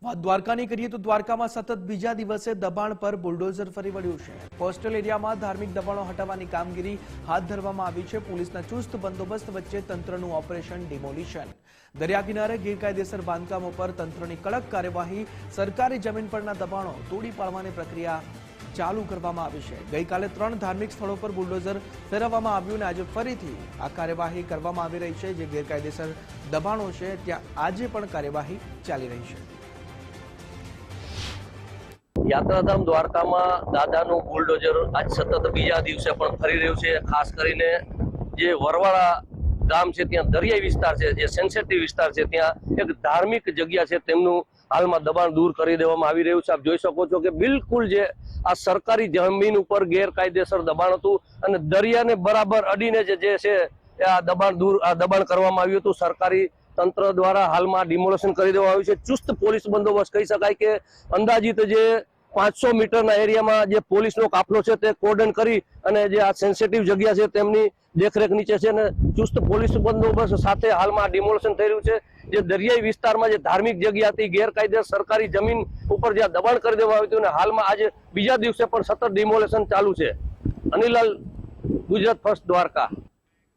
વાત દ્વારકાની કરીએ તો દ્વારકામાં સતત બીજા દિવસે દબાણ પર બુલડોઝર ફરી વળ્યું છે। કોસ્ટલ એરિયામાં ધાર્મિક દબાણો હટાવવાની કામગીરી હાથ ધરવામાં આવી છે। પોલીસના ચુસ્ત બંદોબસ્ત વચ્ચે તંત્રનું ઓપરેશન ડિમોલિશન। દરિયા કિનારે ગેરકાયદેસર બાંધકામો પર તંત્રની કડક કાર્યવાહી। સરકારી જમીન પરના દબાણો તોડી પાડવાની પ્રક્રિયા ચાલુ કરવામાં આવી છે। ગઈકાલે 3 ધાર્મિક સ્થળો પર બુલડોઝર ફેરવવામાં આવ્યું અને આજે ફરીથી આ કાર્યવાહી કરવામાં આવી રહી છે। જે ગેરકાયદેસર દબાણો છે ત્યાં આજે પણ કાર્યવાહી ચાલી રહી છે। યાત્રાધામ દ્વારકામાં દાદાનું બુલડોઝર આજ સતત બીજા દિવસે પણ ફરી રહ્યું છે। ખાસ કરીને જે વરવાળા ગામ છે ત્યાં દરિયાઈ વિસ્તાર છે, જે સેન્સિટિવ વિસ્તાર છે, ત્યાં એક ધાર્મિક જગ્યા છે, તેમનું હાલમાં દબાણ દૂર કરી દેવામાં આવી રહ્યું છે। આપ જોઈ શકો છો કે બિલકુલ જે આ સરકારી જમીન ઉપર ગેરકાયદેસર દબાણ હતું અને દરિયાને બરાબર અડીને જે છે આ દબાણ કરવામાં આવ્યું હતું। સરકારી તંત્ર દ્વારા હાલમાં ડિમોલેશન કરી દેવામાં આવ્યું છે। ચુસ્ત પોલીસ બંદોબસ્ત કહી શકાય કે અંદાજિત જે 500 મીટરના એરિયામાં જે પોલીસનો કાફલો છે તે કોર્ડન કરી અને જે આ સેન્સિટિવ જગ્યા છે તેમની દેખરેખ નીચે છે અને ચુસ્ત પોલીસ બંદોબસ્ત સાથે હાલમાં ડિમોલેશન થઈ રહ્યું છે। જે દરિયાઈ વિસ્તારમાં જે ધાર્મિક જગ્યા હતી, ગેરકાયદેસર સરકારી જમીન ઉપર જ્યાં દબાણ કરી દેવામાં આવ્યું હતું અને હાલમાં આજે બીજા દિવસે પણ સતત ડિમોલેશન ચાલુ છે। અનિલાલ, ગુજરાત ફર્સ્ટ, દ્વારકા।